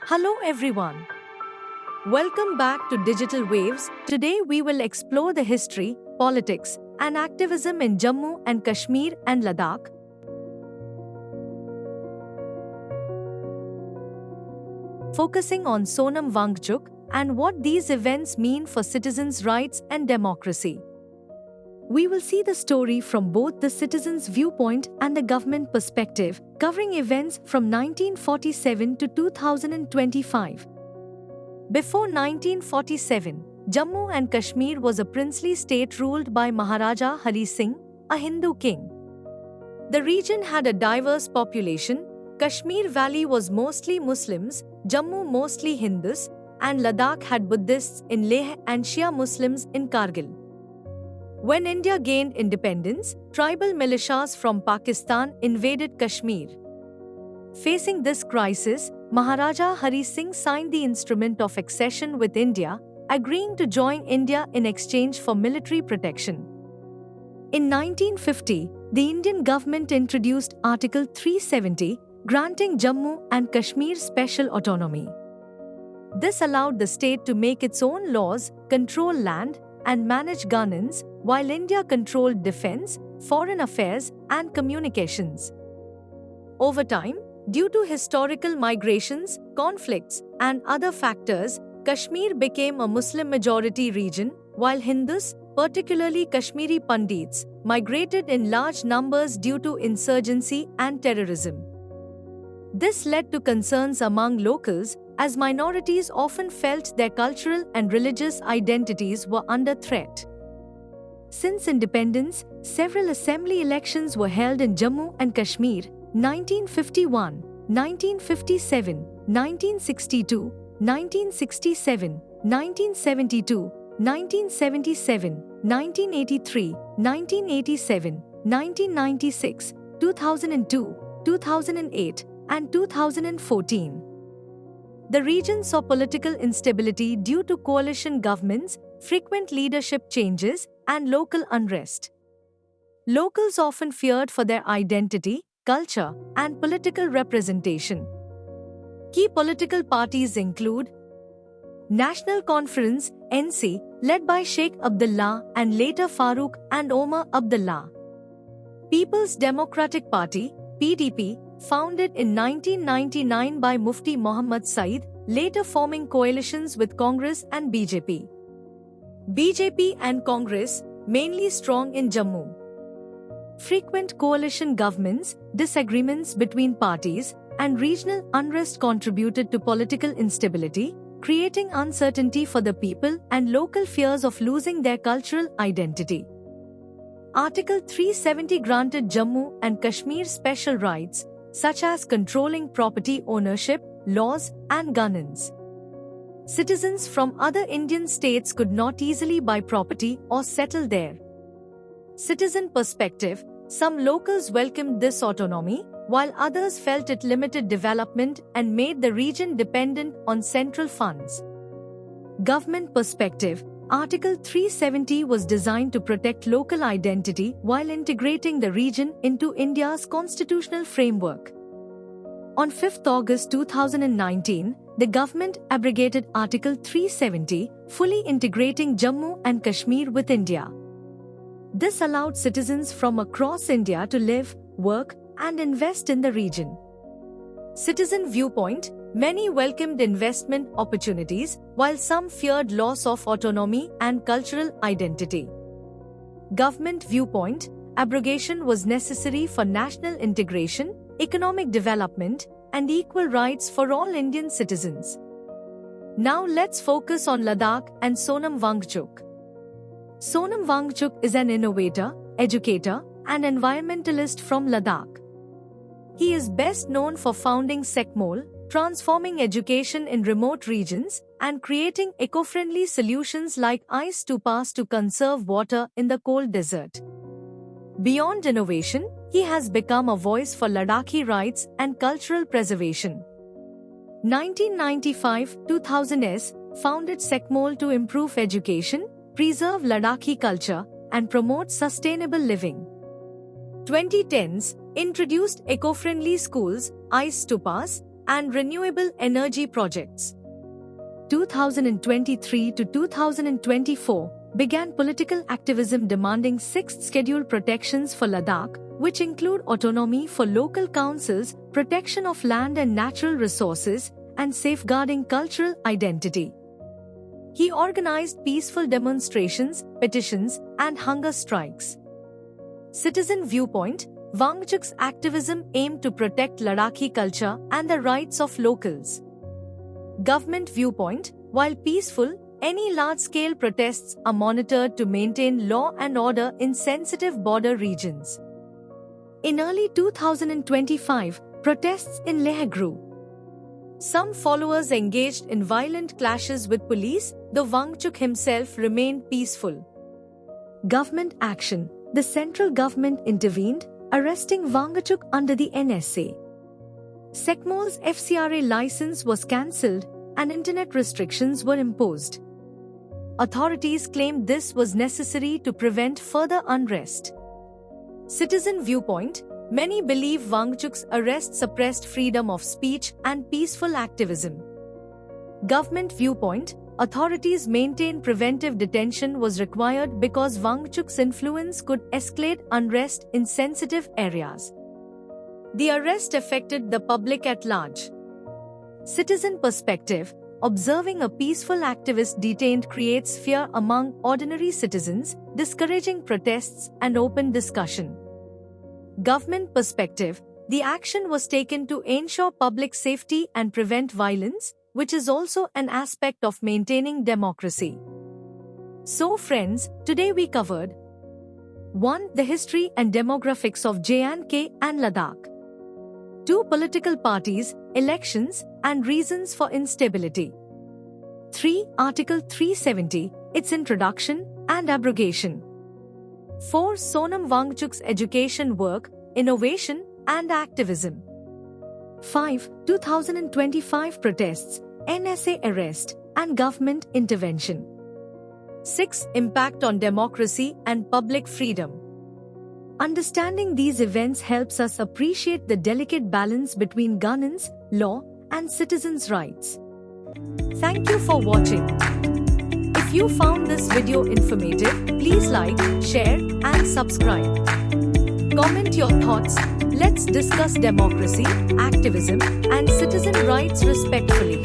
Hello everyone. Welcome back to Digital Waves. Today we will explore the history, politics, and activism in Jammu and Kashmir and Ladakh. Focusing on Sonam Wangchuk and what these events mean for citizens' rights and democracy. We will see the story from both the citizens' viewpoint and the government perspective, covering events from 1947 to 2025. Before 1947, Jammu and Kashmir was a princely state ruled by Maharaja Hari Singh, a Hindu king. The region had a diverse population. Kashmir Valley was mostly Muslims, Jammu mostly Hindus, and Ladakh had Buddhists in Leh and Shia Muslims in Kargil. When India gained independence, tribal militias from Pakistan invaded Kashmir. Facing this crisis, Maharaja Hari Singh signed the Instrument of Accession with India, agreeing to join India in exchange for military protection. In 1950, the Indian government introduced Article 370, granting Jammu and Kashmir special autonomy. This allowed the state to make its own laws, control land, and manage governance, while India controlled defense, foreign affairs, and communications. Over time, due to historical migrations, conflicts, and other factors, Kashmir became a Muslim-majority region, while Hindus, particularly Kashmiri Pandits, migrated in large numbers due to insurgency and terrorism. This led to concerns among locals, as minorities often felt their cultural and religious identities were under threat. Since independence, several assembly elections were held in Jammu and Kashmir, 1951, 1957, 1962, 1967, 1972, 1977, 1983, 1987, 1996, 2002, 2008, and 2014. The region saw political instability due to coalition governments, frequent leadership changes, and local unrest. Locals often feared for their identity, culture, and political representation. Key political parties include National Conference (NC), led by Sheikh Abdullah and later Farooq and Omar Abdullah. People's Democratic Party (PDP), founded in 1999 by Mufti Muhammad Saeed, later forming coalitions with Congress and BJP. BJP and Congress, mainly strong in Jammu. Frequent coalition governments, disagreements between parties, and regional unrest contributed to political instability, creating uncertainty for the people and local fears of losing their cultural identity. Article 370 granted Jammu and Kashmir special rights, such as controlling property ownership, laws, and governance. Citizens from other Indian states could not easily buy property or settle there. Citizen perspective: some locals welcomed this autonomy, while others felt it limited development and made the region dependent on central funds. Government perspective: Article 370 was designed to protect local identity while integrating the region into India's constitutional framework. On 5 August 2019, the government abrogated Article 370, fully integrating Jammu and Kashmir with India. This allowed citizens from across India to live, work, and invest in the region. Citizen viewpoint: many welcomed investment opportunities, while some feared loss of autonomy and cultural identity. Government viewpoint: abrogation was necessary for national integration, economic development, and equal rights for all Indian citizens. Now let's focus on Ladakh and Sonam Wangchuk. Sonam Wangchuk is an innovator, educator, and environmentalist from Ladakh. He is best known for founding SecMol, transforming education in remote regions, and creating eco-friendly solutions like ice to pass to conserve water in the cold desert. Beyond innovation, he has become a voice for Ladakhi rights and cultural preservation. 1995-2000s founded SecMol to improve education, preserve Ladakhi culture, and promote sustainable living. 2010s introduced eco-friendly schools, ice to pass, and renewable energy projects. 2023 to 2024 began political activism demanding 6th schedule protections for Ladakh, which include autonomy for local councils, protection of land and natural resources, and safeguarding cultural identity. He organized peaceful demonstrations, petitions, and hunger strikes. Citizen viewpoint: Wangchuk's activism aimed to protect Ladakhi culture and the rights of locals. Government viewpoint: while peaceful, any large-scale protests are monitored to maintain law and order in sensitive border regions. In early 2025, protests in Leh grew. Some followers engaged in violent clashes with police, though Wangchuk himself remained peaceful. Government action: the central government intervened, arresting Wangchuk under the NSA. SecMol's FCRA license was cancelled and internet restrictions were imposed. Authorities claimed this was necessary to prevent further unrest. Citizen viewpoint: many believe Wangchuk's arrest suppressed freedom of speech and peaceful activism. Government viewpoint: authorities maintain preventive detention was required because Wangchuk's influence could escalate unrest in sensitive areas. The arrest affected the public at large. Citizen perspective: observing a peaceful activist detained creates fear among ordinary citizens, discouraging protests and open discussion. Government perspective: the action was taken to ensure public safety and prevent violence, which is also an aspect of maintaining democracy. So friends, today we covered 1. The history and demographics of J&K and Ladakh. 2. Political parties, elections, and reasons for instability. 3. Article 370, its introduction and abrogation. 4. Sonam Wangchuk's education work, innovation, and activism. 5. 2025 protests, NSA arrest, and government intervention. 6. Impact on democracy and public freedom. Understanding these events helps us appreciate the delicate balance between governance, law, and citizens' rights. Thank you for watching. If you found this video informative, please like, share, and subscribe. Comment your thoughts. Let's discuss democracy, activism, and citizen rights respectfully.